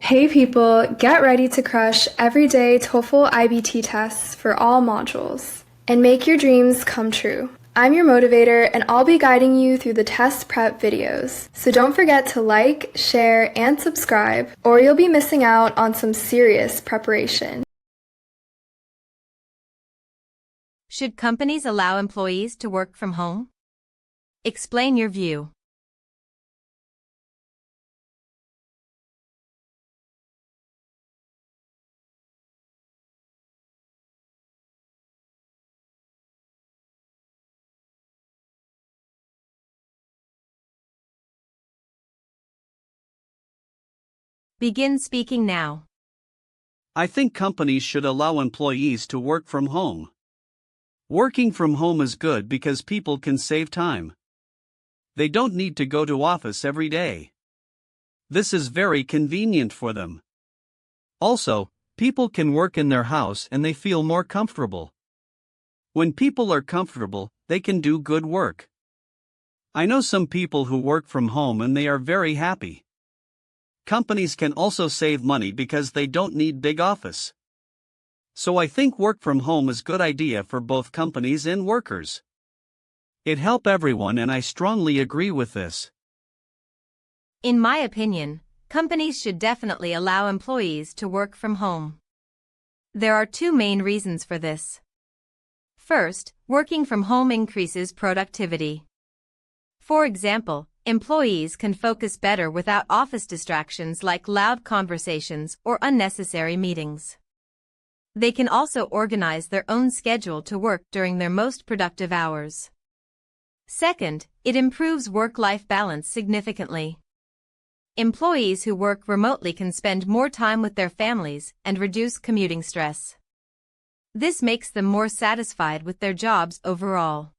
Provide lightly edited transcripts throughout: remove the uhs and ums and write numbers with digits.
Hey people, get ready to crush everyday TOEFL IBT tests for all modules and make your dreams come true. I'm your motivator and I'll be guiding you through the test prep videos. So don't forget to like, share, and subscribe or you'll be missing out on some serious preparation. Should companies allow employees to work from home? Explain your view. Begin speaking now. I think companies should allow employees to work from home. Working from home is good because people can save time. They don't need to go to office every day. This is very convenient for them. Also, people can work in their house and they feel more comfortable. When people are comfortable, they can do good work. I know some people who work from home and they are very happy. Companies can also save money because they don't need big office. So I think work from home is a good idea for both companies and workers. It helps everyone and I strongly agree with this. In my opinion, companies should definitely allow employees to work from home. There are two main reasons for this. First, working from home increases productivity. For example, employees can focus better without office distractions like loud conversations or unnecessary meetings. They can also organize their own schedule to work during their most productive hours. Second, it improves work-life balance significantly. Employees who work remotely can spend more time with their families and reduce commuting stress. This makes them more satisfied with their jobs overall.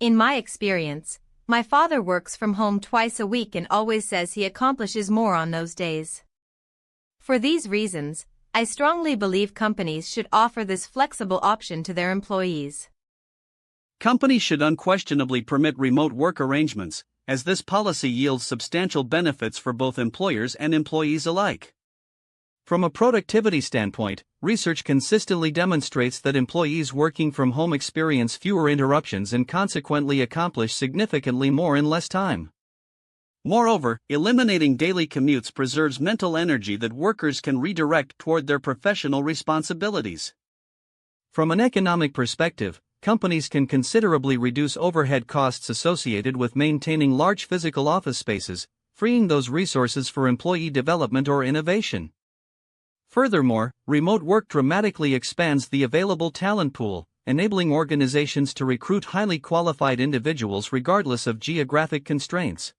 In my experience, my father works from home twice a week and always says he accomplishes more on those days. For these reasons, I strongly believe companies should offer this flexible option to their employees. Companies should unquestionably permit remote work arrangements, as this policy yields substantial benefits for both employers and employees alike. From a productivity standpoint, research consistently demonstrates that employees working from home experience fewer interruptions and consequently accomplish significantly more in less time. Moreover, eliminating daily commutes preserves mental energy that workers can redirect toward their professional responsibilities. From an economic perspective, companies can considerably reduce overhead costs associated with maintaining large physical office spaces, freeing those resources for employee development or innovation. Furthermore, remote work dramatically expands the available talent pool, enabling organizations to recruit highly qualified individuals regardless of geographic constraints.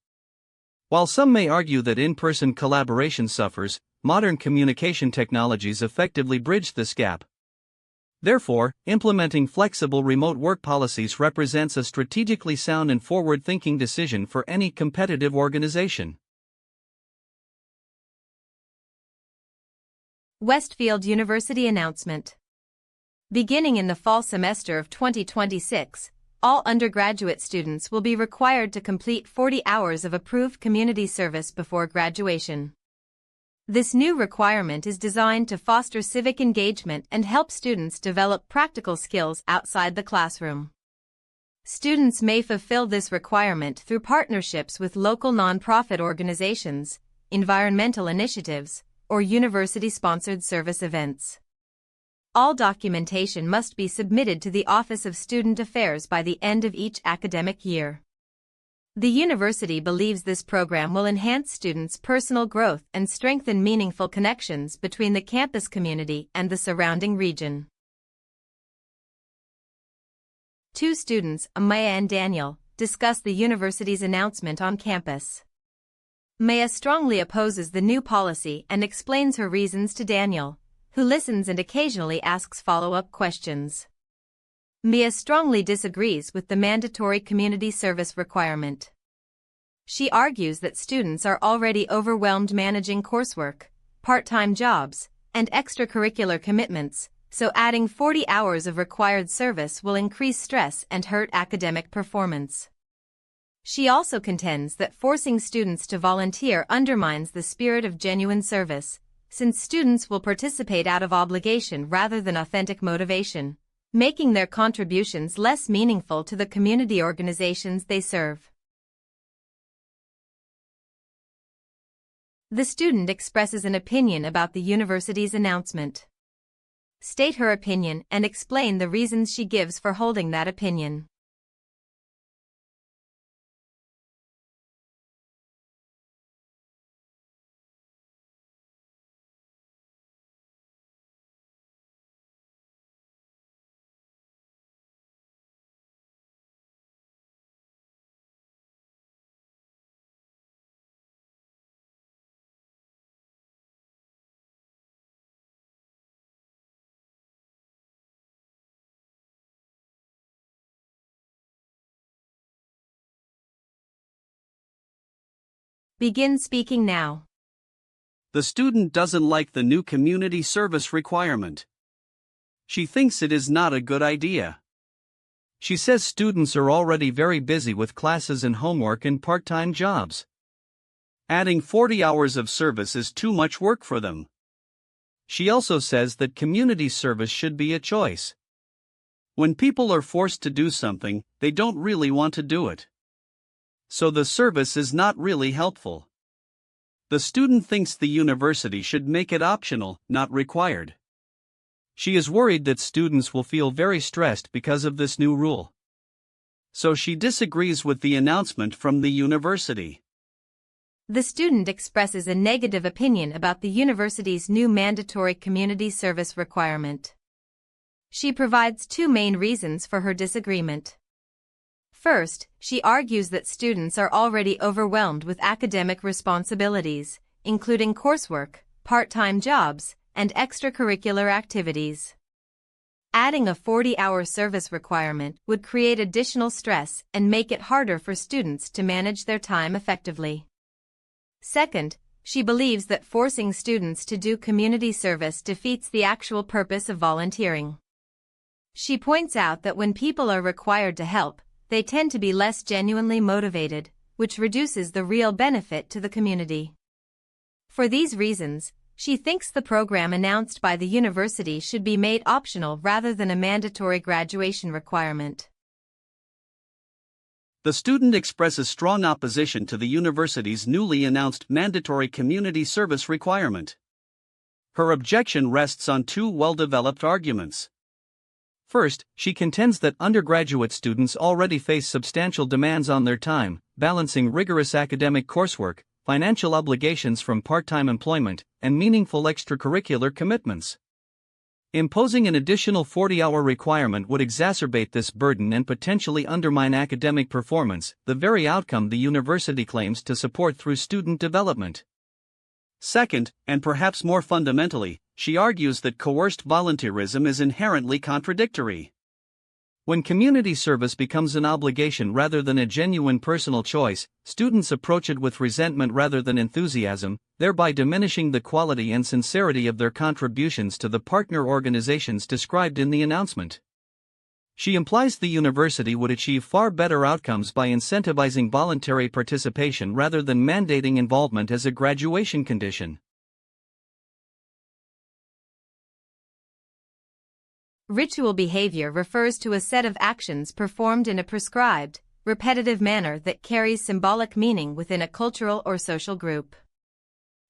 While some may argue that in-person collaboration suffers, modern communication technologies effectively bridge this gap. Therefore, implementing flexible remote work policies represents a strategically sound and forward-thinking decision for any competitive organization. Westfield University announcement. Beginning in the fall semester of 2026, all undergraduate students will be required to complete 40 hours of approved community service before graduation. This new requirement is designed to foster civic engagement and help students develop practical skills outside the classroom. Students may fulfill this requirement through partnerships with local nonprofit organizations, environmental initiatives, or university-sponsored service events. All documentation must be submitted to the Office of Student Affairs by the end of each academic year. The university believes this program will enhance students' personal growth and strengthen meaningful connections between the campus community and the surrounding region. Two students, Maya and Daniel, discuss the university's announcement on campus. Maya strongly opposes the new policy and explains her reasons to Daniel, who listens and occasionally asks follow-up questions. Mia strongly disagrees with the mandatory community service requirement. She argues that students are already overwhelmed managing coursework, part-time jobs, and extracurricular commitments, so adding 40 hours of required service will increase stress and hurt academic performance. She also contends that forcing students to volunteer undermines the spirit of genuine service, since students will participate out of obligation rather than authentic motivation, making their contributions less meaningful to the community organizations they serve. The student expresses an opinion about the university's announcement. State her opinion and explain the reasons she gives for holding that opinion. Begin speaking now. The student doesn't like the new community service requirement. She thinks it is not a good idea. She says students are already very busy with classes and homework and part-time jobs. Adding 40 hours of service is too much work for them. She also says that community service should be a choice. When people are forced to do something, they don't really want to do it. So the service is not really helpful. The student thinks the university should make it optional, not required. She is worried that students will feel very stressed because of this new rule. So she disagrees with the announcement from the university. The student expresses a negative opinion about the university's new mandatory community service requirement. She provides two main reasons for her disagreement. First, she argues that students are already overwhelmed with academic responsibilities, including coursework, part-time jobs, and extracurricular activities. Adding a 40-hour service requirement would create additional stress and make it harder for students to manage their time effectively. Second, she believes that forcing students to do community service defeats the actual purpose of volunteering. She points out that when people are required to help, they tend to be less genuinely motivated, which reduces the real benefit to the community. For these reasons, she thinks the program announced by the university should be made optional rather than a mandatory graduation requirement. The student expresses strong opposition to the university's newly announced mandatory community service requirement. Her objection rests on two well-developed arguments. First, she contends that undergraduate students already face substantial demands on their time, balancing rigorous academic coursework, financial obligations from part-time employment, and meaningful extracurricular commitments. Imposing an additional 40-hour requirement would exacerbate this burden and potentially undermine academic performance, the very outcome the university claims to support through student development. Second, and perhaps more fundamentally, she argues that coerced volunteerism is inherently contradictory. When community service becomes an obligation rather than a genuine personal choice, students approach it with resentment rather than enthusiasm, thereby diminishing the quality and sincerity of their contributions to the partner organizations described in the announcement. She implies the university would achieve far better outcomes by incentivizing voluntary participation rather than mandating involvement as a graduation condition. Ritual behavior refers to a set of actions performed in a prescribed, repetitive manner that carries symbolic meaning within a cultural or social group.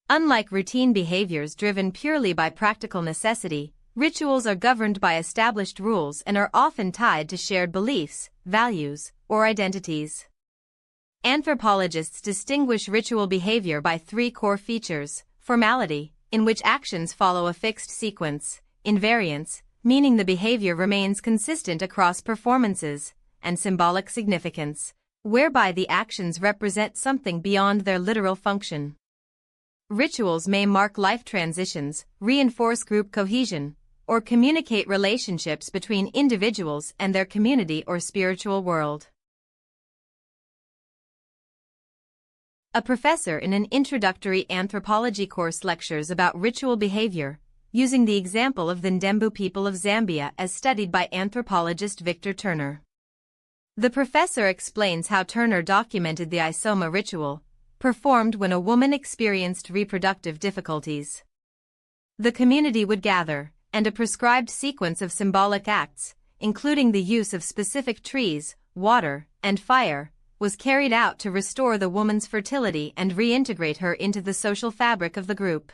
Unlike routine behaviors driven purely by practical necessity, rituals are governed by established rules and are often tied to shared beliefs, values, or identities. Anthropologists distinguish ritual behavior by three core features: formality, in which actions follow a fixed sequence; invariance, meaning the behavior remains consistent across performances; and symbolic significance, whereby the actions represent something beyond their literal function. Rituals may mark life transitions, reinforce group cohesion, or communicate relationships between individuals and their community or spiritual world. A professor in an introductory anthropology course lectures about ritual behavior, using the example of the Ndembu people of Zambia as studied by anthropologist Victor Turner. The professor explains how Turner documented the isoma ritual, performed when a woman experienced reproductive difficulties. The community would gather, and a prescribed sequence of symbolic acts, including the use of specific trees, water, and fire, was carried out to restore the woman's fertility and reintegrate her into the social fabric of the group.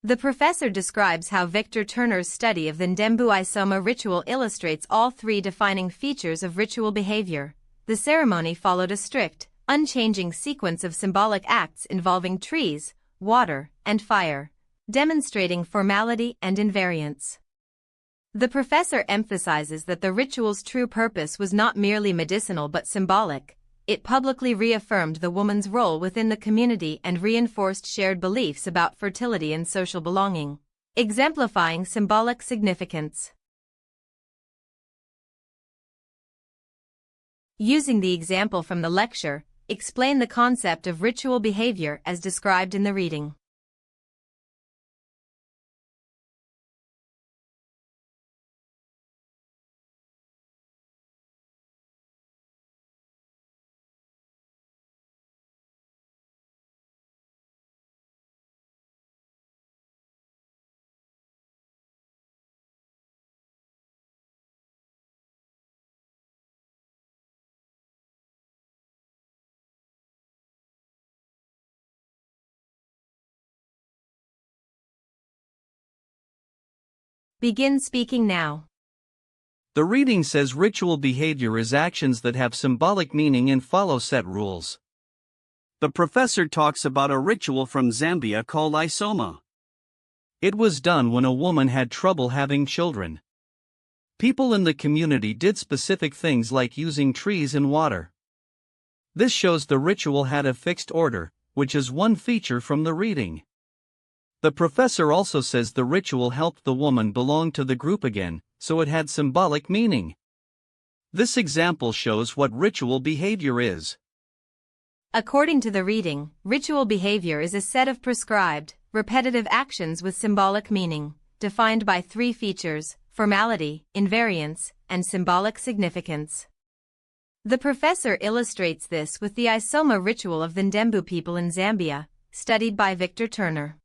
The professor describes how Victor Turner's study of the Ndembu Isoma ritual illustrates all three defining features of ritual behavior. The ceremony followed a strict, unchanging sequence of symbolic acts involving trees, water, and fire, demonstrating formality and invariance. The professor emphasizes that the ritual's true purpose was not merely medicinal but symbolic. It publicly reaffirmed the woman's role within the community and reinforced shared beliefs about fertility and social belonging, exemplifying symbolic significance. Using the example from the lecture, explain the concept of ritual behavior as described in the reading. Begin speaking now. The reading says ritual behavior is actions that have symbolic meaning and follow set rules. The professor talks about a ritual from Zambia called isoma. It was done when a woman had trouble having children. People in the community did specific things like using trees and water. This shows the ritual had a fixed order, which is one feature from the reading. The professor also says the ritual helped the woman belong to the group again, so it had symbolic meaning. This example shows what ritual behavior is. According to the reading, ritual behavior is a set of prescribed, repetitive actions with symbolic meaning, defined by three features: formality, invariance, and symbolic significance. The professor illustrates this with the isoma ritual of the Ndembu people in Zambia, studied by Victor Turner.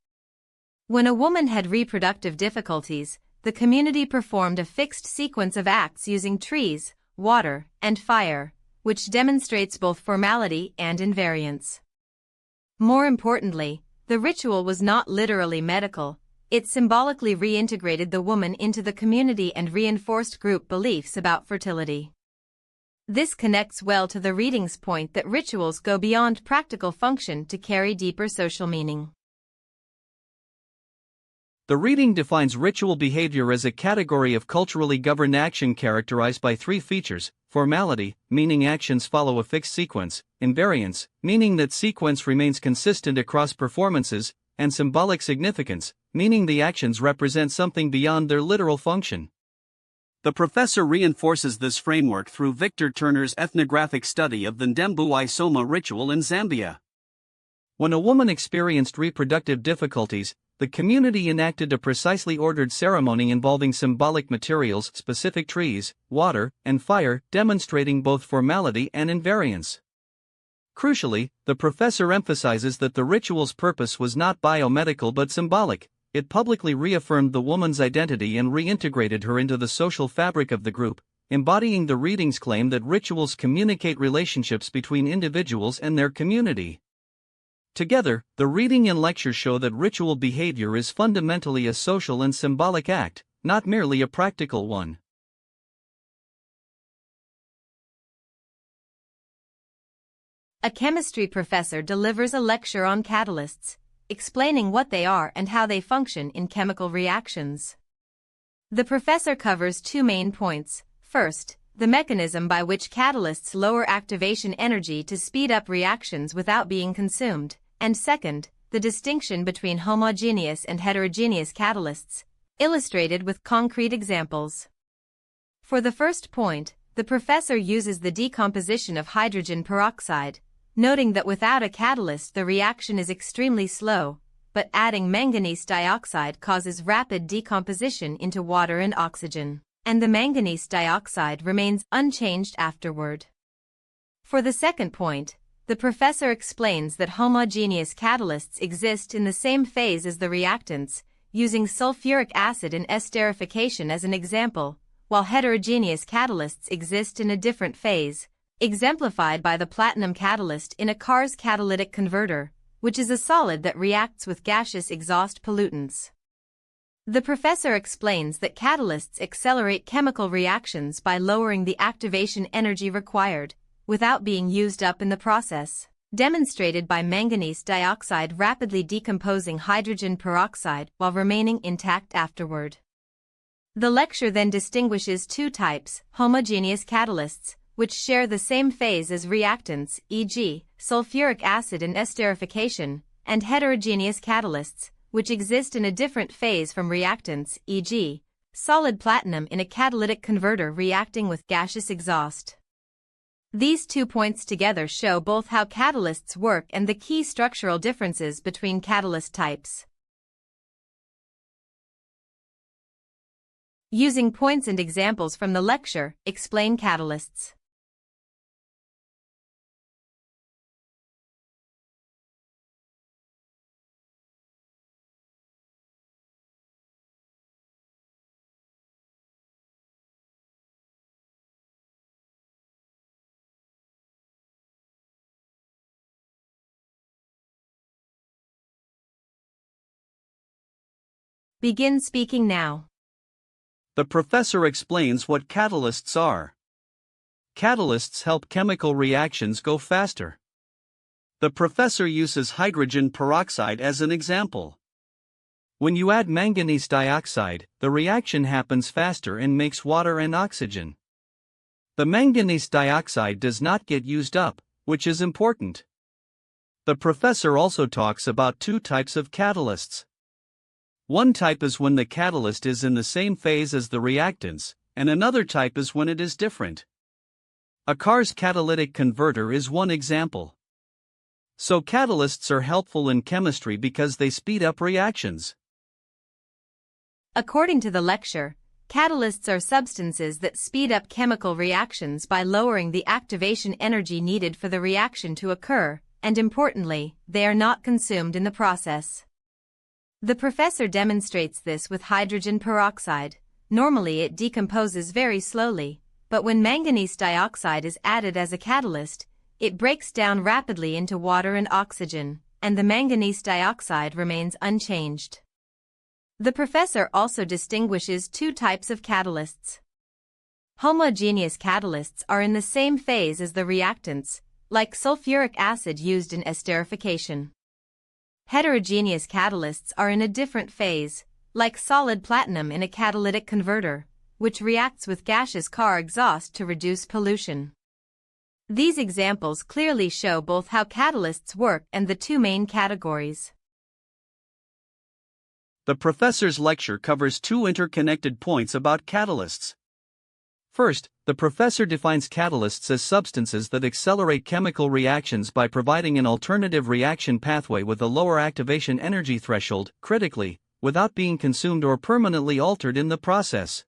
When a woman had reproductive difficulties, the community performed a fixed sequence of acts using trees, water, and fire, which demonstrates both formality and invariance. More importantly, the ritual was not literally medical. It symbolically reintegrated the woman into the community and reinforced group beliefs about fertility. This connects well to the reading's point that rituals go beyond practical function to carry deeper social meaning. The reading defines ritual behavior as a category of culturally governed action characterized by three features: formality, meaning actions follow a fixed sequence; invariance, meaning that sequence remains consistent across performances; and symbolic significance, meaning the actions represent something beyond their literal function. The professor reinforces this framework through Victor Turner's ethnographic study of the Ndembu Isoma ritual in Zambia. When a woman experienced reproductive difficulties, the community enacted a precisely ordered ceremony involving symbolic materials, specific trees, water, and fire, demonstrating both formality and invariance. Crucially, the professor emphasizes that the ritual's purpose was not biomedical but symbolic. It publicly reaffirmed the woman's identity and reintegrated her into the social fabric of the group, embodying the reading's claim that rituals communicate relationships between individuals and their community. Together, the reading and lecture show that ritual behavior is fundamentally a social and symbolic act, not merely a practical one. A chemistry professor delivers a lecture on catalysts, explaining what they are and how they function in chemical reactions. The professor covers two main points. First, the mechanism by which catalysts lower activation energy to speed up reactions without being consumed, and second, the distinction between homogeneous and heterogeneous catalysts, illustrated with concrete examples. For the first point, the professor uses the decomposition of hydrogen peroxide, noting that without a catalyst the reaction is extremely slow, but adding manganese dioxide causes rapid decomposition into water and oxygen. and the manganese dioxide remains unchanged afterward. For the second point, the professor explains that homogeneous catalysts exist in the same phase as the reactants, using sulfuric acid in esterification as an example, while heterogeneous catalysts exist in a different phase, exemplified by the platinum catalyst in a car's catalytic converter, which is a solid that reacts with gaseous exhaust pollutants. The professor explains that catalysts accelerate chemical reactions by lowering the activation energy required, without being used up in the process, demonstrated by manganese dioxide rapidly decomposing hydrogen peroxide while remaining intact afterward. The lecture then distinguishes two types: homogeneous catalysts, which share the same phase as reactants, e.g., sulfuric acid in esterification, and heterogeneous catalysts, which exist in a different phase from reactants, e.g., solid platinum in a catalytic converter reacting with gaseous exhaust. These 2 points together show both how catalysts work and the key structural differences between catalyst types. Using points and examples from the lecture, explain catalysts. Begin speaking now. The professor explains what catalysts are. Catalysts help chemical reactions go faster. The professor uses hydrogen peroxide as an example. When you add manganese dioxide, the reaction happens faster and makes water and oxygen. The manganese dioxide does not get used up, which is important. The professor also talks about two types of catalysts. One type is when the catalyst is in the same phase as the reactants, and another type is when it is different. A car's catalytic converter is one example. So catalysts are helpful in chemistry because they speed up reactions. According to the lecture, catalysts are substances that speed up chemical reactions by lowering the activation energy needed for the reaction to occur, and importantly, they are not consumed in the process. The professor demonstrates this with hydrogen peroxide. Normally it decomposes very slowly, but when manganese dioxide is added as a catalyst, it breaks down rapidly into water and oxygen, and the manganese dioxide remains unchanged. The professor also distinguishes two types of catalysts. Homogeneous catalysts are in the same phase as the reactants, like sulfuric acid used in esterification. Heterogeneous catalysts are in a different phase, like solid platinum in a catalytic converter, which reacts with gaseous car exhaust to reduce pollution. These examples clearly show both how catalysts work and the two main categories. The professor's lecture covers two interconnected points about catalysts. First, the professor defines catalysts as substances that accelerate chemical reactions by providing an alternative reaction pathway with a lower activation energy threshold, critically, without being consumed or permanently altered in the process.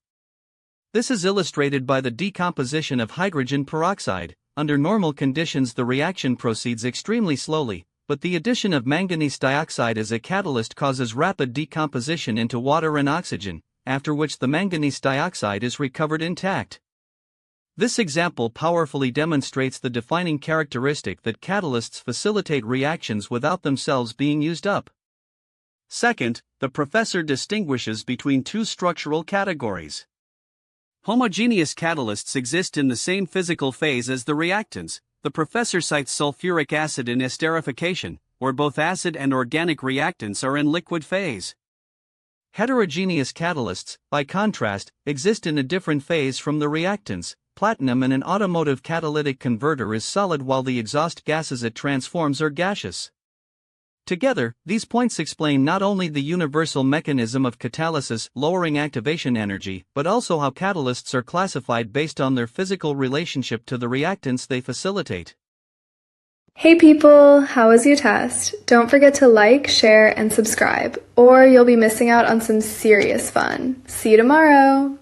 This is illustrated by the decomposition of hydrogen peroxide. Under normal conditions, the reaction proceeds extremely slowly, but the addition of manganese dioxide as a catalyst causes rapid decomposition into water and oxygen, after which the manganese dioxide is recovered intact. This example powerfully demonstrates the defining characteristic that catalysts facilitate reactions without themselves being used up. Second, the professor distinguishes between two structural categories. Homogeneous catalysts exist in the same physical phase as the reactants. The professor cites sulfuric acid in esterification, where both acid and organic reactants are in liquid phase. Heterogeneous catalysts, by contrast, exist in a different phase from the reactants. Platinum in an automotive catalytic converter is solid while the exhaust gases it transforms are gaseous. Together, these points explain not only the universal mechanism of catalysis lowering activation energy, but also how catalysts are classified based on their physical relationship to the reactants they facilitate. Hey people, how was your test? Don't forget to like, share, and subscribe, or you'll be missing out on some serious fun. See you tomorrow!